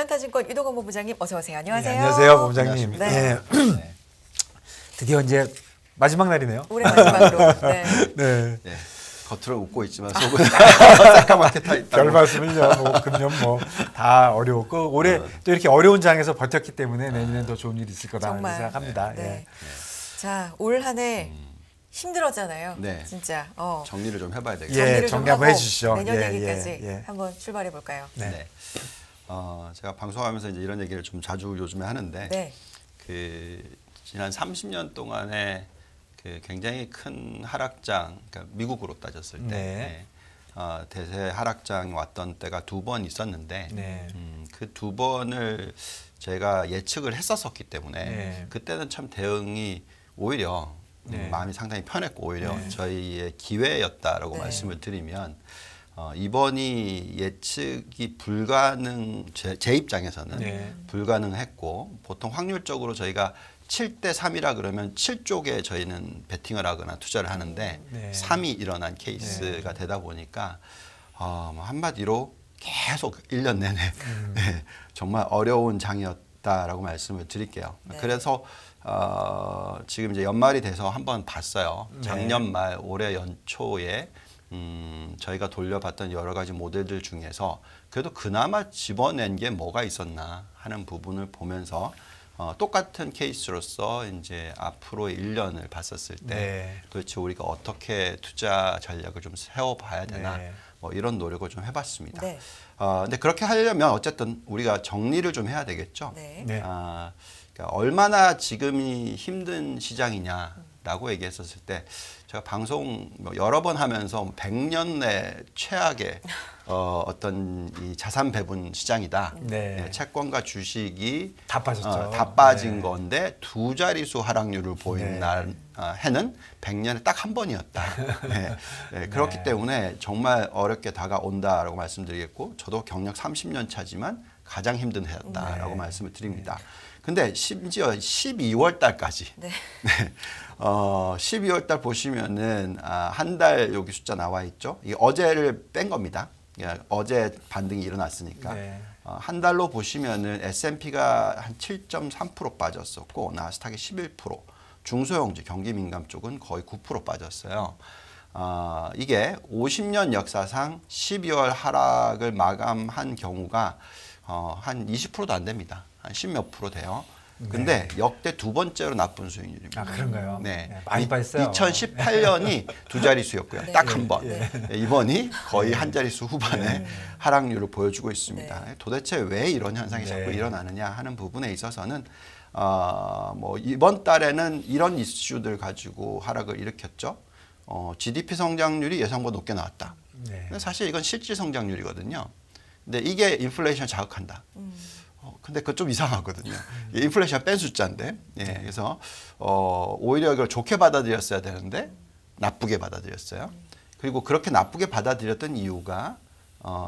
유연타증권 유동건 본부장님 어서 오세요. 안녕하세요. 네, 안녕하세요, 본부장님. 네. 네. 드디어 이제 마지막 날이네요. 올해 마지막으로. 네. 네. 네. 겉으로 웃고 있지만 속은 새까맣게 타 있다. 별 말씀을요. 뭐 금년 뭐 다 어려웠고 올해 또 이렇게 어려운 장에서 버텼기 때문에 내년엔 더 좋은 일이 있을 거다 정말. 생각합니다. 네. 예. 자, 올 한 해 힘들었잖아요. 네. 진짜. 정리를 좀 해봐야 되겠죠. 예. 정리를 정리 좀 한번 하고 해주시죠. 내년 예, 얘기까지 예. 한번 출발해 볼까요? 네. 네. 제가 방송하면서 이제 이런 얘기를 좀 자주 요즘에 하는데 네. 그 지난 30년 동안에 그 굉장히 큰 하락장, 그러니까 미국으로 따졌을 때 네. 대세 하락장이 왔던 때가 2번 있었는데 네. 그 2번을 제가 예측을 했었기 때문에 네. 그때는 참 대응이 오히려 네. 마음이 상당히 편했고 오히려 네. 저희의 기회였다라고 네. 말씀을 드리면 이번이 예측이 불가능 제 입장에서는 네. 불가능했고 보통 확률적으로 저희가 7대 3이라 그러면 7쪽에 저희는 베팅을 하거나 투자를 하는데 네. 3이 일어난 케이스가 되다 보니까 뭐 한마디로 계속 1년 내내 네, 정말 어려운 장이었다라고 말씀을 드릴게요. 네. 그래서 지금 이제 연말이 돼서 한번 봤어요. 네. 작년 말 올해 연초에 저희가 돌려봤던 여러 가지 모델들 중에서 그래도 그나마 집어낸 게 뭐가 있었나 하는 부분을 보면서 똑같은 케이스로서 이제 앞으로의 1년을 봤었을 때 네. 도대체 우리가 어떻게 투자 전략을 좀 세워봐야 되나 네. 뭐 이런 노력을 좀 해봤습니다. 네. 근데 그렇게 하려면 어쨌든 우리가 정리를 좀 해야 되겠죠. 네. 네. 그러니까 얼마나 지금이 힘든 시장이냐라고 얘기했었을 때 제가 방송 여러 번 하면서 100년 내 최악의 어떤 이 자산 배분 시장이다. 네. 네, 채권과 주식이 다 빠졌죠. 다 빠진 네. 건데 두 자릿수 하락률을 보인 네. 날 해는 100년에 딱 한 번이었다. 네. 네, 그렇기 네. 때문에 정말 어렵게 다가온다라고 말씀드리겠고 저도 경력 30년 차지만 가장 힘든 해였다라고 네. 말씀을 드립니다. 근데 심지어 12월 달까지 네. 12월 달 보시면은 한 달 여기 숫자 나와 있죠. 이게 어제를 뺀 겁니다. 어제 반등이 일어났으니까. 네. 한 달로 보시면은 S&P가 한 7.3% 빠졌었고 나스닥이 11%, 중소형주 경기 민감 쪽은 거의 9% 빠졌어요. 이게 50년 역사상 12월 하락을 마감한 경우가 한 20%도 안 됩니다. 한 10몇 프로 돼요. 근데 역대 두 번째로 나쁜 수익률입니다. 그런가요? 네. 네, 많이 빠졌어요. 2018년이 두 자릿수였고요. 네. 딱 한 번. 네. 이번이 거의 한 자릿수 후반에 하락률을 보여주고 있습니다. 네. 도대체 왜 이런 현상이 네. 자꾸 일어나느냐 하는 부분에 있어서는 뭐 이번 달에는 이런 이슈들 가지고 하락을 일으켰죠. GDP 성장률이 예상보다 높게 나왔다. 네. 근데 사실 이건 실질 성장률이거든요. 근데 이게 인플레이션을 자극한다. 근데 그거 좀 이상하거든요. 인플레이션 뺀 숫자인데, 예, 그래서 오히려 이걸 좋게 받아들였어야 되는데 나쁘게 받아들였어요. 그리고 그렇게 나쁘게 받아들였던 이유가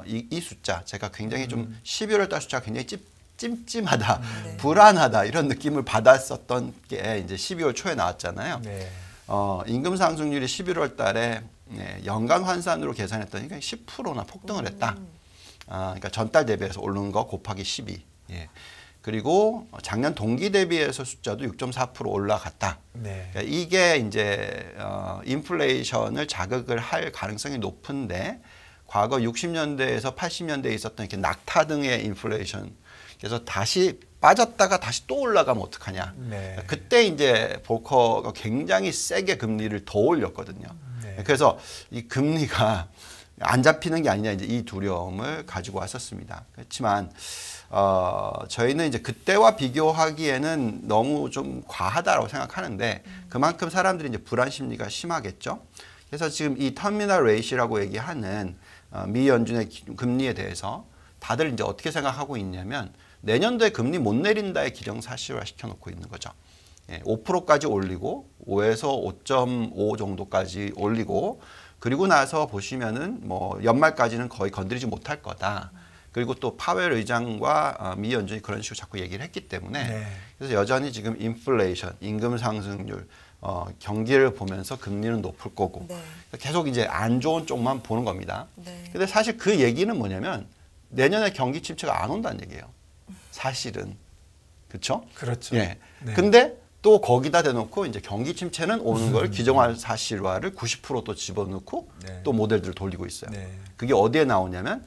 이 숫자, 제가 굉장히 좀 11월 달 숫자가 굉장히 찜찜하다, 네. 불안하다 이런 느낌을 받았었던 게 이제 12월 초에 나왔잖아요. 네. 임금 상승률이 11월 달에 연간 환산으로 계산했더니 10%나 폭등을 했다. 그러니까 전달 대비해서 오르는 거 곱하기 12. 예. 그리고 작년 동기 대비해서 숫자도 6.4% 올라갔다. 네. 그러니까 이게 이제 인플레이션을 자극을 할 가능성이 높은데 과거 60년대에서 80년대에 있었던 이렇게 낙타 등의 인플레이션 그래서 다시 빠졌다가 다시 또 올라가면 어떡하냐. 네. 그때 이제 볼커가 굉장히 세게 금리를 더 올렸거든요. 네. 그래서 이 금리가 안 잡히는 게 아니냐 이제 이 두려움을 가지고 왔었습니다. 그렇지만 저희는 이제 그때와 비교하기에는 너무 좀 과하다라고 생각하는데 그만큼 사람들이 이제 불안 심리가 심하겠죠. 그래서 지금 이 터미널 레이시라고 얘기하는 미 연준의 금리에 대해서 다들 이제 어떻게 생각하고 있냐면 내년도에 금리 못 내린다의 기정사실화 시켜놓고 있는 거죠. 5%까지 올리고 5에서 5.5 정도까지 올리고 그리고 나서 보시면은 뭐 연말까지는 거의 건드리지 못할 거다. 그리고 또 파웰 의장과 미 연준이 그런 식으로 자꾸 얘기를 했기 때문에 네. 그래서 여전히 지금 인플레이션, 임금 상승률, 경기를 보면서 금리는 높을 거고 네. 계속 이제 안 좋은 쪽만 보는 겁니다. 네. 근데 사실 그 얘기는 뭐냐면 내년에 경기 침체가 안 온다는 얘기예요. 사실은. 그렇죠? 그렇죠. 예. 네. 근데 또 거기다 대놓고 이제 경기 침체는 오는 걸 기정화 사실화를 90%또 집어넣고 네. 또 모델들을 돌리고 있어요. 네. 그게 어디에 나오냐면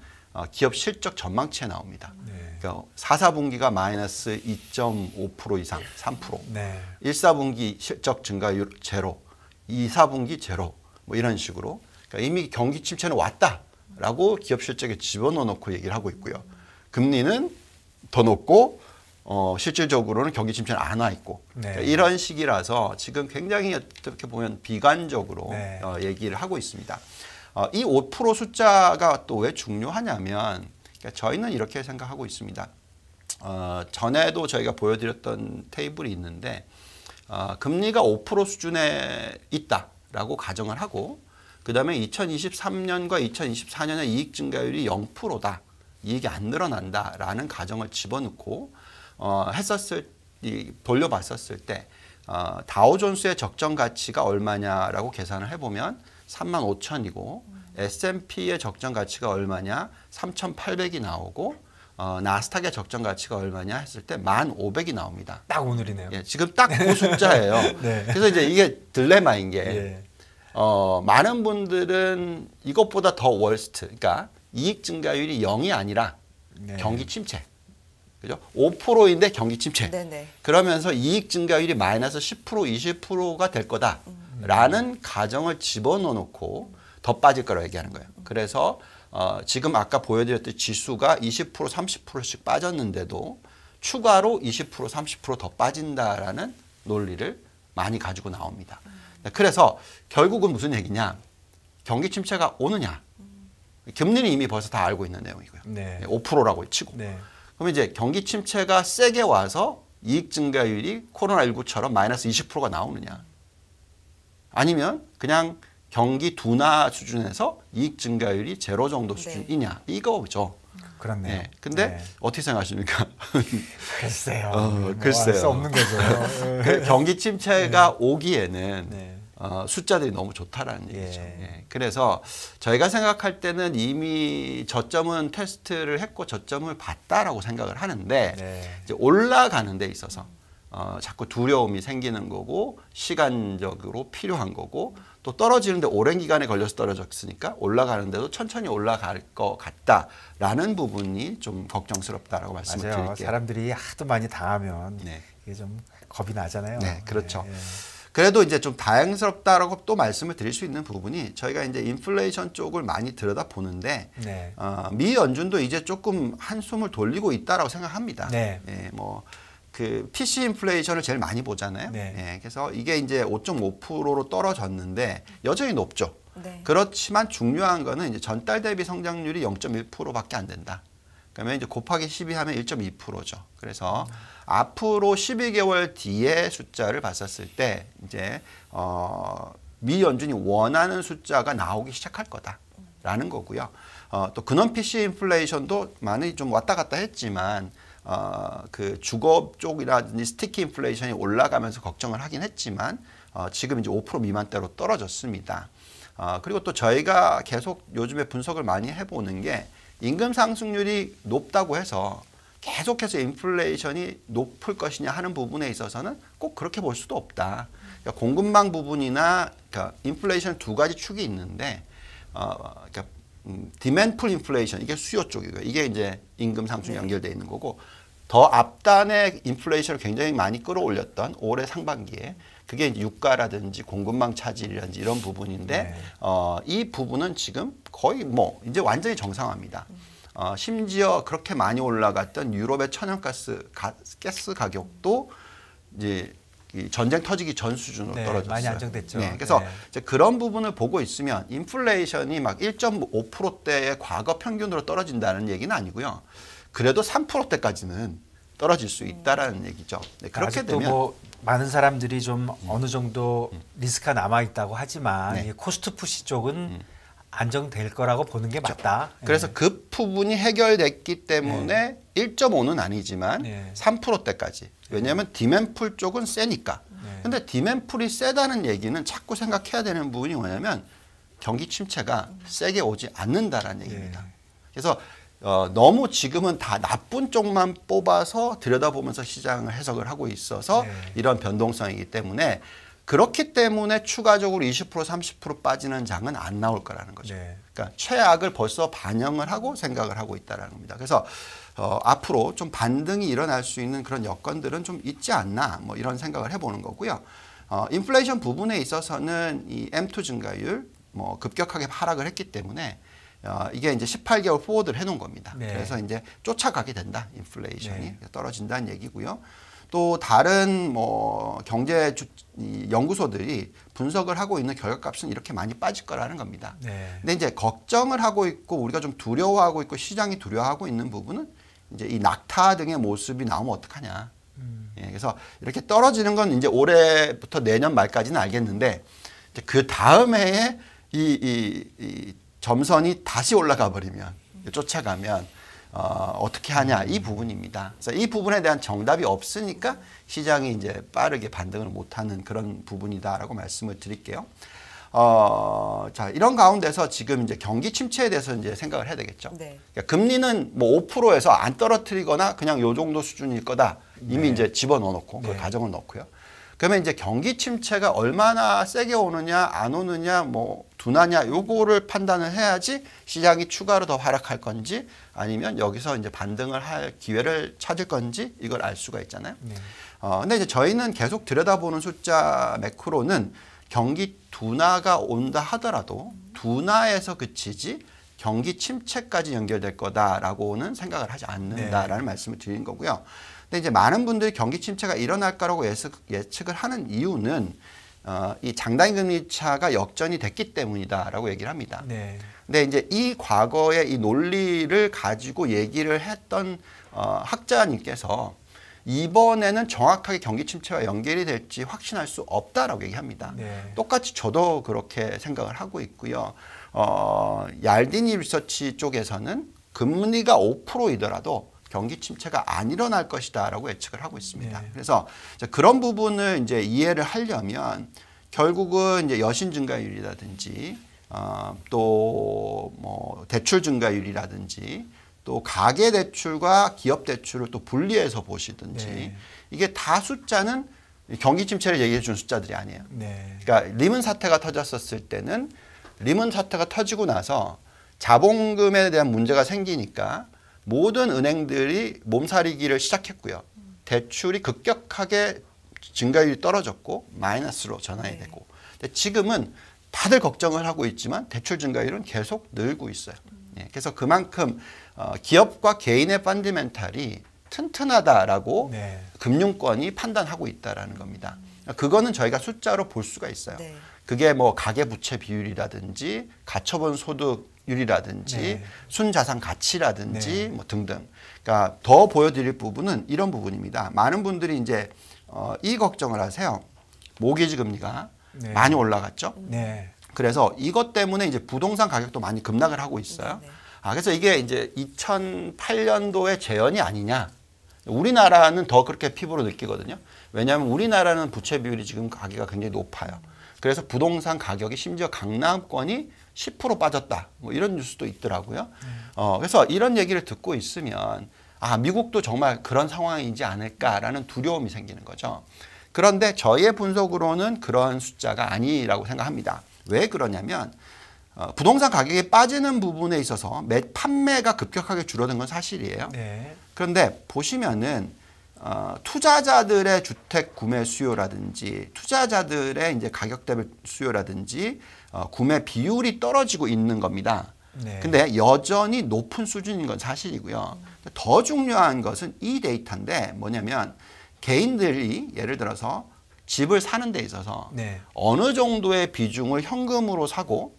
기업 실적 전망치에 나옵니다. 네. 그러니까 4, 4분기가 마이너스 2.5% 이상, 3%. 네. 1, 4분기 실적 증가율 제로, 2, 4분기 제로, 뭐 이런 식으로. 그러니까 이미 경기 침체는 왔다라고 기업 실적에 집어넣어놓고 얘기를 하고 있고요. 금리는 더 높고 실질적으로는 경기 침체는 안 와 있고. 네. 그러니까 이런 식이라서 지금 굉장히 어떻게 보면 비관적으로 네. 얘기를 하고 있습니다. 이 5% 숫자가 또 왜 중요하냐면 그러니까 저희는 이렇게 생각하고 있습니다. 전에도 저희가 보여드렸던 테이블이 있는데 금리가 5% 수준에 있다라고 가정을 하고 그 다음에 2023년과 2024년의 이익 증가율이 0%다. 이익이 안 늘어난다라는 가정을 집어넣고 돌려봤었을 때 다우존스의 적정 가치가 얼마냐라고 계산을 해보면 35,000이고 S&P의 적정 가치가 얼마냐 3,800이 나오고 나스닥의 적정 가치가 얼마냐 했을 때 1,500이 나옵니다. 딱 오늘이네요. 예, 지금 딱 그 숫자예요. 네. 그래서 이제 이게 딜레마인 게 예. 많은 분들은 이것보다 더 월스트, 그러니까 이익 증가율이 0이 아니라 네. 경기 침체. 그죠? 5%인데 경기 침체. 네네. 그러면서 이익 증가율이 마이너스 10%, 20%가 될 거다라는 가정을 집어넣어 놓고 더 빠질 거라고 얘기하는 거예요. 그래서 지금 아까 보여드렸던 지수가 20%, 30%씩 빠졌는데도 추가로 20%, 30%더 빠진다라는 논리를 많이 가지고 나옵니다. 그래서 결국은 무슨 얘기냐? 경기 침체가 오느냐? 금리는 이미 벌써 다 알고 있는 내용이고요. 네. 5%라고 치고. 네. 그럼 이제 경기 침체가 세게 와서 이익 증가율이 코로나19처럼 마이너스 20%가 나오느냐? 아니면 그냥 경기 둔화 수준에서 이익 증가율이 제로 정도 수준이냐? 이거죠. 그렇네요. 네. 근데 네. 어떻게 생각하십니까? 글쎄요. 글쎄요. 알 수 없는 거죠. 그 경기 침체가 오기에는 네. 숫자들이 너무 좋다라는 얘기죠. 예. 예. 그래서 저희가 생각할 때는 이미 저점은 테스트를 했고 저점을 봤다라고 생각을 하는데 네. 이제 올라가는 데 있어서 자꾸 두려움이 생기는 거고 시간적으로 필요한 거고 또 떨어지는데 오랜 기간에 걸려서 떨어졌으니까 올라가는데도 천천히 올라갈 것 같다라는 부분이 좀 걱정스럽다라고 말씀을 맞아요. 드릴게요. 사람들이 하도 많이 당하면 네. 이게 좀 겁이 나잖아요. 네, 그렇죠. 네. 그래도 이제 좀 다행스럽다라고 또 말씀을 드릴 수 있는 부분이 저희가 이제 인플레이션 쪽을 많이 들여다 보는데 네. 미 연준도 이제 조금 한숨을 돌리고 있다라고 생각합니다. 네. 예, 뭐 그 PC 인플레이션을 제일 많이 보잖아요. 네. 예, 그래서 이게 이제 5.5%로 떨어졌는데 여전히 높죠. 네. 그렇지만 중요한 거는 이제 전달 대비 성장률이 0.1%밖에 안 된다. 그러면 이제 곱하기 12 하면 1.2%죠. 그래서 앞으로 12개월 뒤의 숫자를 봤었을 때 이제 미 연준이 원하는 숫자가 나오기 시작할 거다라는 거고요. 또 근원 PC 인플레이션도 많이 좀 왔다 갔다 했지만 그 주거 쪽이라든지 스티키 인플레이션이 올라가면서 걱정을 하긴 했지만 지금 이제 5% 미만대로 떨어졌습니다. 그리고 또 저희가 계속 요즘에 분석을 많이 해보는 게 임금 상승률이 높다고 해서 계속해서 인플레이션이 높을 것이냐 하는 부분에 있어서는 꼭 그렇게 볼 수도 없다. 그러니까 공급망 부분이나 그러니까 인플레이션 두 가지 축이 있는데 그러니까 디맨풀 인플레이션 이게 수요 쪽이고요. 이게 이제 임금 상승 연결되어 있는 거고 더 앞단에 인플레이션을 굉장히 많이 끌어올렸던 올해 상반기에 그게 이제 유가라든지 공급망 차질이라든지 이런 부분인데 네. 이 부분은 지금 거의 뭐 이제 완전히 정상화입니다. 심지어 그렇게 많이 올라갔던 유럽의 천연가스 가스 가격도 이제 이 전쟁 터지기 전 수준으로 네, 떨어졌어요. 많이 안정됐죠. 네, 그래서 네. 이제 그런 부분을 보고 있으면 인플레이션이 막 1.5%대의 과거 평균으로 떨어진다는 얘기는 아니고요. 그래도 3%대까지는 떨어질 수 있다라는 얘기죠. 네, 그렇게 아직도 되면 뭐 많은 사람들이 좀 어느 정도 리스크가 남아 있다고 하지만 네. 이 코스트 푸시 쪽은 안정될 거라고 보는 게 맞다. 그래서 그 부분이 해결됐기 때문에 1.5는 아니지만 네. 3%대까지. 왜냐하면 디맨풀 쪽은 세니까. 네. 근데 디맨풀이 세다는 얘기는 자꾸 생각해야 되는 부분이 뭐냐면 경기 침체가 세게 오지 않는다라는 얘기입니다. 네. 그래서 너무 지금은 다 나쁜 쪽만 뽑아서 들여다보면서 시장을 해석을 하고 있어서 네. 이런 변동성이기 때문에 그렇기 때문에 추가적으로 20% 30% 빠지는 장은 안 나올 거라는 거죠. 네. 그러니까 최악을 벌써 반영을 하고 생각을 하고 있다는 겁니다. 그래서 앞으로 좀 반등이 일어날 수 있는 그런 여건들은 좀 있지 않나 뭐 이런 생각을 해보는 거고요. 인플레이션 부분에 있어서는 이 M2 증가율 뭐 급격하게 하락을 했기 때문에 이게 이제 18개월 포워드를 해놓은 겁니다. 네. 그래서 이제 쫓아가게 된다. 인플레이션이 네. 떨어진다는 얘기고요. 또 다른 뭐 경제 연구소들이 분석을 하고 있는 결과값은 이렇게 많이 빠질 거라는 겁니다. 네. 근데 이제 걱정을 하고 있고 우리가 좀 두려워하고 있고 시장이 두려워하고 있는 부분은 이제 이 낙타 등의 모습이 나오면 어떡하냐. 예, 그래서 이렇게 떨어지는 건 이제 올해부터 내년 말까지는 알겠는데 이제 그 다음 해에 이 점선이 다시 올라가 버리면 쫓아가면 어떻게 하냐 이 부분입니다. 그래서 이 부분에 대한 정답이 없으니까 시장이 이제 빠르게 반등을 못하는 그런 부분이다라고 말씀을 드릴게요. 자 이런 가운데서 지금 이제 경기 침체에 대해서 이제 생각을 해야 되겠죠. 네. 그러니까 금리는 뭐 5%에서 안 떨어뜨리거나 그냥 요 정도 수준일 거다. 이미 네. 이제 집어넣어놓고 그 네. 가정을 넣고요. 그러면 이제 경기 침체가 얼마나 세게 오느냐 안 오느냐 뭐 둔하냐 요거를 판단을 해야지 시장이 추가로 더 하락할 건지 아니면 여기서 이제 반등을 할 기회를 찾을 건지 이걸 알 수가 있잖아요. 네. 근데 이제 저희는 계속 들여다보는 숫자 매크로는 경기 둔화가 온다 하더라도 둔화에서 그치지 경기 침체까지 연결될 거다라고는 생각을 하지 않는다라는 말씀을 드린 거고요. 근데 이제 많은 분들이 경기 침체가 일어날 거라고 예측을 하는 이유는 이 장단기 금리 차가 역전이 됐기 때문이다라고 얘기를 합니다. 네. 근데 이제 이 과거의 이 논리를 가지고 얘기를 했던 학자님께서 이번에는 정확하게 경기 침체와 연결이 될지 확신할 수 없다라고 얘기합니다. 네. 똑같이 저도 그렇게 생각을 하고 있고요. 얄디니 리서치 쪽에서는 금리가 5%이더라도 경기 침체가 안 일어날 것이다라고 예측을 하고 있습니다. 네. 그래서 그런 부분을 이제 이해를 하려면 결국은 이제 여신 증가율이라든지 또 뭐 대출 증가율이라든지 또 가계 대출과 기업 대출을 또 분리해서 보시든지 네. 이게 다 숫자는 경기 침체를 얘기해 준 숫자들이 아니에요. 네. 그러니까 리먼 사태가 터졌었을 때는 리먼 사태가 터지고 나서 자본금에 대한 문제가 생기니까 모든 은행들이 몸살이기를 시작했고요. 대출이 급격하게 증가율이 떨어졌고 마이너스로 전환이 되고. 근데 지금은 다들 걱정을 하고 있지만 대출 증가율은 계속 늘고 있어요. 예, 그래서 그만큼 기업과 개인의 펀디멘탈이 튼튼하다라고 네. 금융권이 판단하고 있다라는 겁니다. 그거는 저희가 숫자로 볼 수가 있어요. 네. 그게 뭐 가계부채 비율이라든지 가처분 소득률이라든지 네. 순자산 가치라든지 네. 뭐 등등. 그러니까 더 보여드릴 부분은 이런 부분입니다. 많은 분들이 이제 이 걱정을 하세요. 모기지 금리가 네. 많이 올라갔죠. 네. 그래서 이것 때문에 이제 부동산 가격도 많이 급락을 하고 있어요. 네, 네. 그래서 이게 이제 2008년도의 재현이 아니냐. 우리나라는 더 그렇게 피부로 느끼거든요. 왜냐하면 우리나라는 부채 비율이 지금 가계가 굉장히 높아요. 그래서 부동산 가격이 심지어 강남권이 10% 빠졌다. 뭐 이런 뉴스도 있더라고요. 그래서 이런 얘기를 듣고 있으면 미국도 정말 그런 상황이지 않을까라는 두려움이 생기는 거죠. 그런데 저희의 분석으로는 그런 숫자가 아니라고 생각합니다. 왜 그러냐면 부동산 가격이 빠지는 부분에 있어서 판매가 급격하게 줄어든 건 사실이에요. 네. 그런데 보시면은 투자자들의 주택 구매 수요라든지 투자자들의 이제 가격 대비 수요라든지 구매 비율이 떨어지고 있는 겁니다. 네. 근데 여전히 높은 수준인 건 사실이고요. 더 중요한 것은 이 데이터인데 뭐냐면 개인들이 예를 들어서 집을 사는 데 있어서 네. 어느 정도의 비중을 현금으로 사고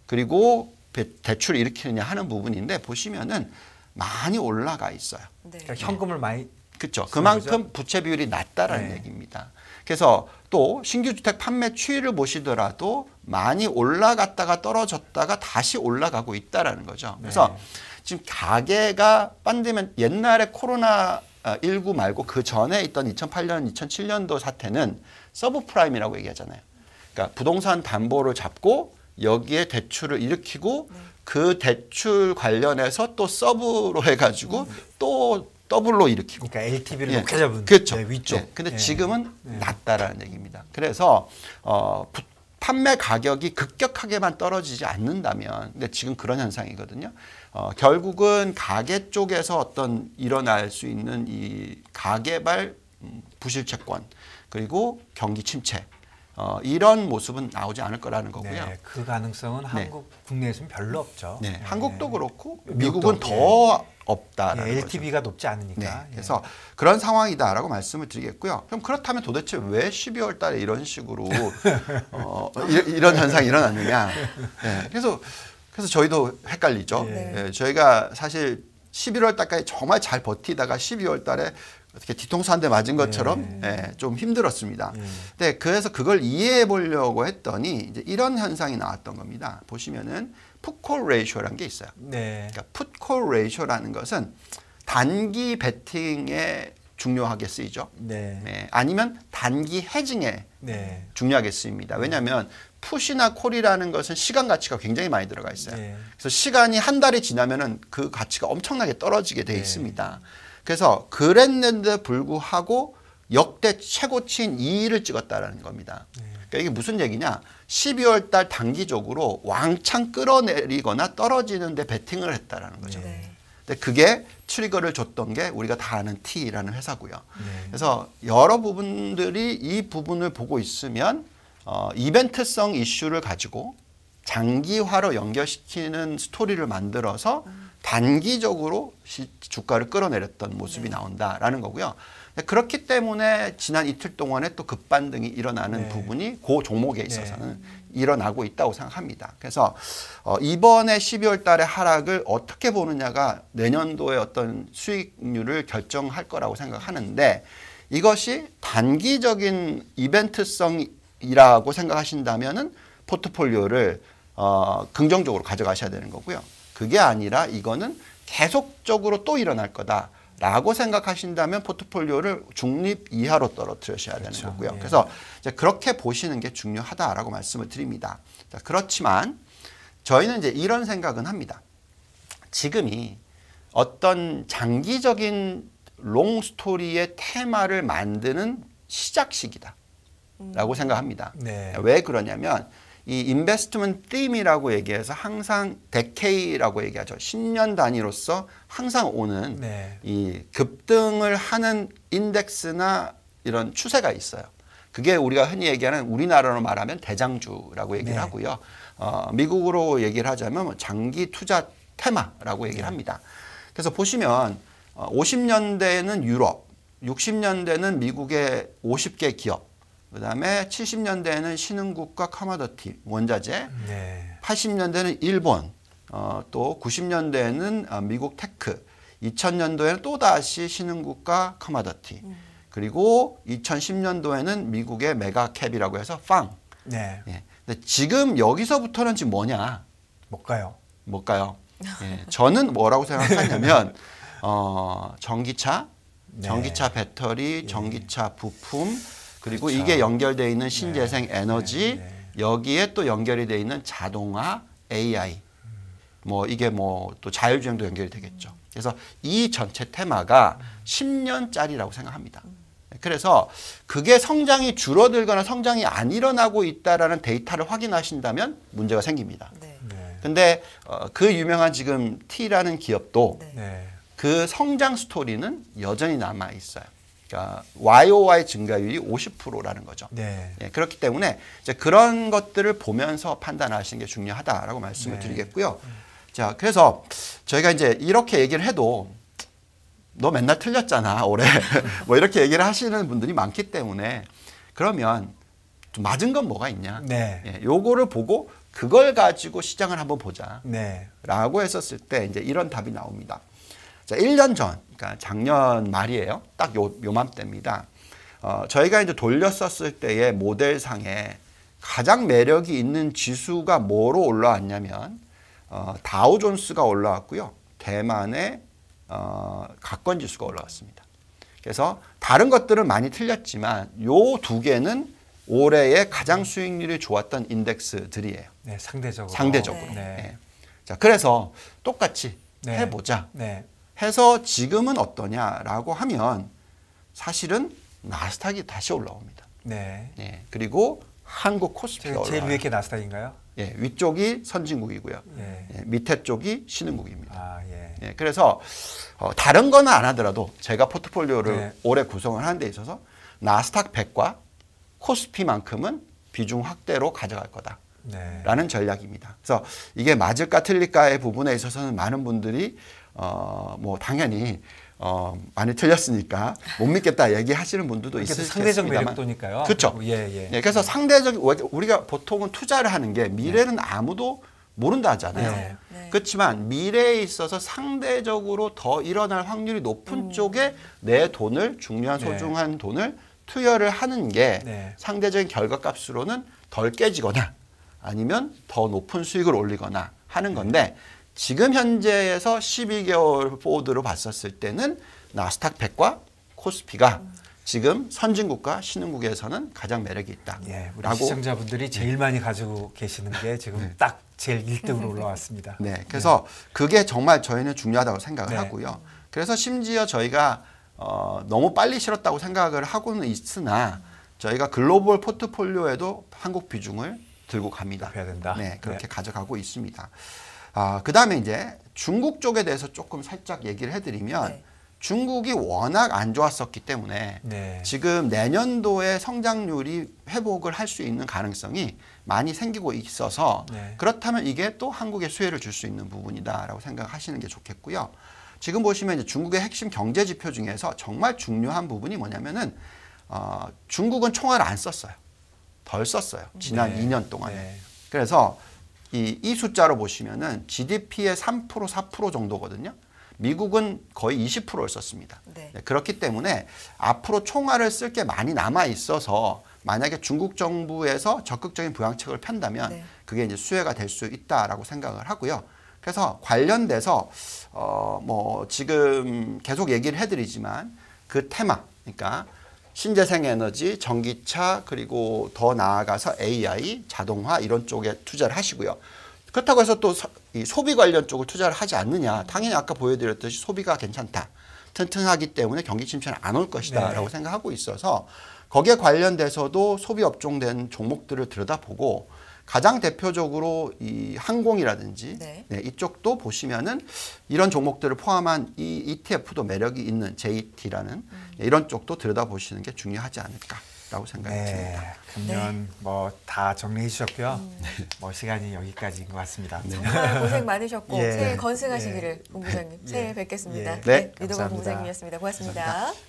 그리고 대출을 일으키느냐 하는 부분인데 보시면은 많이 올라가 있어요. 네. 그러니까 현금을 많이 그렇죠. 쓰는 그만큼 부채 비율이 낮다라는 네. 얘기입니다. 그래서 또 신규 주택 판매 추이를 보시더라도 많이 올라갔다가 떨어졌다가 다시 올라가고 있다라는 거죠. 그래서 네. 지금 가계가 빤디면 옛날에 코로나19 말고 그 전에 있던 2008년, 2007년도 사태는 서브프라임이라고 얘기하잖아요. 그러니까 부동산 담보를 잡고 여기에 대출을 일으키고 그 대출 관련해서 또 서브로 해가지고 또 더블로 일으키고. 그러니까 LTV를 예. 높게 잡은 그렇죠. 네, 위쪽. 예. 근데 예. 지금은 낮다라는 얘기입니다. 그래서 판매 가격이 급격하게만 떨어지지 않는다면, 근데 지금 그런 현상이거든요. 결국은 가계 쪽에서 어떤 일어날 수 있는 이 가계발 부실채권 그리고 경기 침체 이런 모습은 나오지 않을 거라는 거고요. 네, 그 가능성은 한국 국내에서는 별로 없죠. 네, 한국도 그렇고 미국도, 미국은 더 없다라는 거죠. LTV가 높지 않으니까. 네, 그래서 그런 상황이다라고 말씀을 드리겠고요. 그럼 그렇다면 도대체 왜 12월 달에 이런 식으로 이런 현상이 일어났느냐? 네, 그래서 저희도 헷갈리죠. 네. 네, 저희가 사실 11월 달까지 정말 잘 버티다가 12월 달에 어떻게 뒤통수 한 대 맞은 것처럼 좀 힘들었습니다. 네, 그래서 그걸 이해해 보려고 했더니 이제 이런 현상이 나왔던 겁니다. 보시면은 풋콜 레이쇼라는 게 있어요. 네. 그러니까 풋콜 레이쇼라는 것은 단기 베팅에 중요하게 쓰이죠. 네. 네, 아니면 단기 헤징에 네. 중요하게 쓰입니다. 왜냐하면 풋이나 콜이라는 것은 시간 가치가 굉장히 많이 들어가 있어요. 네. 그래서 시간이 한 달이 지나면은 그 가치가 엄청나게 떨어지게 돼 있습니다. 그래서 그랬는데 불구하고 역대 최고치인 2위를 찍었다라는 겁니다. 그러니까 이게 무슨 얘기냐? 12월 달 단기적으로 왕창 끌어내리거나 떨어지는데 베팅을 했다라는 거죠. 네. 근데 그게 트리거를 줬던 게 우리가 다 아는 T라는 회사고요. 네. 그래서 여러 부분들이 이 부분을 보고 있으면 이벤트성 이슈를 가지고 장기화로 연결시키는 스토리를 만들어서 단기적으로 주가를 끌어내렸던 모습이 나온다라는 거고요. 그렇기 때문에 지난 이틀 동안에 또 급반등이 일어나는 부분이 그 종목에 있어서는 일어나고 있다고 생각합니다. 그래서 이번에 12월 달의 하락을 어떻게 보느냐가 내년도의 어떤 수익률을 결정할 거라고 생각하는데, 이것이 단기적인 이벤트성이라고 생각하신다면은 포트폴리오를 긍정적으로 가져가셔야 되는 거고요. 그게 아니라 이거는 계속적으로 또 일어날 거다라고 생각하신다면 포트폴리오를 중립 이하로 떨어뜨리셔야 되는 거고요. 예. 그래서 이제 그렇게 보시는 게 중요하다라고 말씀을 드립니다. 자, 그렇지만 저희는 이제 이런 생각은 합니다. 지금이 어떤 장기적인 롱 스토리의 테마를 만드는 시작 시기다라고 생각합니다. 네. 왜 그러냐면 이 인베스트먼트 팀이라고 얘기해서 항상 데케이라고 얘기하죠. 10년 단위로서 항상 오는 이 급등을 하는 인덱스나 이런 추세가 있어요. 그게 우리가 흔히 얘기하는, 우리나라로 말하면 대장주라고 얘기를 하고요. 미국으로 얘기를 하자면 장기 투자 테마라고 얘기를 합니다. 그래서 보시면 50년대에는 유럽, 60년대는 미국의 50개 기업, 그다음에 70년대에는 신흥국과 커머더티, 원자재, 80년대는 일본, 또 90년대에는 미국 테크, 2000년도에는 또다시 신흥국과 커머더티, 그리고 2010년도에는 미국의 메가캡이라고 해서 팡. 네. 예. 근데 지금 여기서부터는 지금 뭐냐? 뭘까요? 예. 저는 뭐라고 생각하냐면 전기차, 전기차 배터리, 전기차 부품, 그리고 그렇죠. 이게 연결되어 있는 신재생 에너지, 여기에 또 연결이 되어 있는 자동화, AI, 뭐 이게 뭐 또 자율주행도 연결이 되겠죠. 그래서 이 전체 테마가 10년짜리라고 생각합니다. 그래서 그게 성장이 줄어들거나 성장이 안 일어나고 있다라는 데이터를 확인하신다면 문제가 생깁니다. 네. 근데 그 유명한 지금 T라는 기업도 네. 그 성장 스토리는 여전히 남아 있어요. 그러니까 YOY 증가율이 50%라는 거죠. 네. 예, 그렇기 때문에 이제 그런 것들을 보면서 판단하시는 게 중요하다라고 말씀을 드리겠고요. 자, 그래서 저희가 이제 이렇게 얘기를 해도 너 맨날 틀렸잖아 올해 뭐 이렇게 얘기를 하시는 분들이 많기 때문에, 그러면 좀 맞은 건 뭐가 있냐? 예, 요거를 보고 그걸 가지고 시장을 한번 보자라고 했었을 때 이제 이런 답이 나옵니다. 자, 1년 전, 그러니까 작년 말이에요. 딱 요맘때입니다. 저희가 이제 돌렸었을 때의 모델상에 가장 매력이 있는 지수가 뭐로 올라왔냐면 다우존스가 올라왔고요. 대만의 가권 지수가 올라왔습니다. 그래서 다른 것들은 많이 틀렸지만 요 두 개는 올해의 가장 수익률이 좋았던 인덱스들이에요. 네, 상대적으로. 상대적으로. 네. 네. 자, 그래서 똑같이 네. 해보자. 네. 해서 지금은 어떠냐라고 하면 사실은 나스닥이 다시 올라옵니다. 네. 예, 그리고 한국 코스피가 제일 올라와요. 위에 게 나스닥인가요? 예, 위쪽이 선진국이고요. 예. 예, 밑에 쪽이 신흥국입니다. 아, 예. 예, 그래서 다른 거는 안 하더라도 제가 포트폴리오를 네. 올해 구성을 하는 데 있어서 나스닥 100과 코스피만큼은 비중 확대로 가져갈 거다라는 네. 전략입니다. 그래서 이게 맞을까 틀릴까의 부분에 있어서는 많은 분들이 뭐 당연히 많이 틀렸으니까 못 믿겠다 얘기하시는 분들도 그게 있을 상대적 겠습니다만. 매력도니까요. 그렇죠. 예, 예. 예, 그래서 상대적 우리가 보통은 투자를 하는 게 미래는 아무도 모른다 하잖아요. 네. 네. 그렇지만 미래에 있어서 상대적으로 더 일어날 확률이 높은 쪽에 내 돈을 중요한 네. 소중한 돈을 투여를 하는 게 네. 상대적인 결과값으로는 덜 깨지거나 아니면 더 높은 수익을 올리거나 하는 건데 지금 현재에서 12개월 포워드로 봤었을 때는 나스닥 100과 코스피가 지금 선진국과 신흥국에서는 가장 매력이 있다. 예, 우리 라고 시청자분들이 제일 많이 가지고 계시는 게 지금 딱 제일 1등으로 올라왔습니다. 네, 그래서 그게 정말 저희는 중요하다고 생각을 네. 하고요. 그래서 심지어 저희가 너무 빨리 실었다고 생각을 하고는 있으나 저희가 글로벌 포트폴리오에도 한국 비중을 들고 갑니다. 해야 된다. 네, 그렇게 네. 가져가고 있습니다. 그다음에 이제 중국 쪽에 대해서 조금 살짝 얘기를 해드리면 네. 중국이 워낙 안 좋았었기 때문에 네. 지금 내년도에 성장률이 회복을 할 수 있는 가능성이 많이 생기고 있어서 네. 그렇다면 이게 또 한국에 수혜를 줄 수 있는 부분이다라고 생각하시는 게 좋겠고요. 지금 보시면 이제 중국의 핵심 경제 지표 중에서 정말 중요한 부분이 뭐냐면은 중국은 총알을 안 썼어요. 덜 썼어요. 지난 네. 2년 동안에. 네. 그래서 이 숫자로 보시면은 GDP의 3% 4% 정도거든요. 미국은 거의 20%를 썼습니다. 네. 네, 그렇기 때문에 앞으로 총알을 쓸 게 많이 남아 있어서 만약에 중국 정부에서 적극적인 부양책을 편다면 네. 그게 이제 수혜가 될 수 있다라고 생각을 하고요. 그래서 관련돼서 뭐 지금 계속 얘기를 해드리지만 그 테마, 그러니까 신재생 에너지, 전기차, 그리고 더 나아가서 AI, 자동화 이런 쪽에 투자를 하시고요. 그렇다고 해서 또 이 소비 관련 쪽을 투자를 하지 않느냐. 당연히 아까 보여드렸듯이 소비가 괜찮다. 튼튼하기 때문에 경기 침체는 안 올 것이다 네. 라고 생각하고 있어서 거기에 관련돼서도 소비 업종된 종목들을 들여다보고 가장 대표적으로 이 항공이라든지 네. 네, 이쪽도 보시면은 이런 종목들을 포함한 이 ETF도 매력이 있는 JT라는 이런 쪽도 들여다보시는 게 중요하지 않을까라고 생각이 네. 듭니다. 그러면 뭐 다 정리해 주셨고요. 뭐 시간이 여기까지인 것 같습니다. 정말 고생 많으셨고 예. 새해 건승하시기를 본부장님 새해 뵙겠습니다. 예. 네, 리더건 감사합니다. 본부장님이었습니다. 고맙습니다.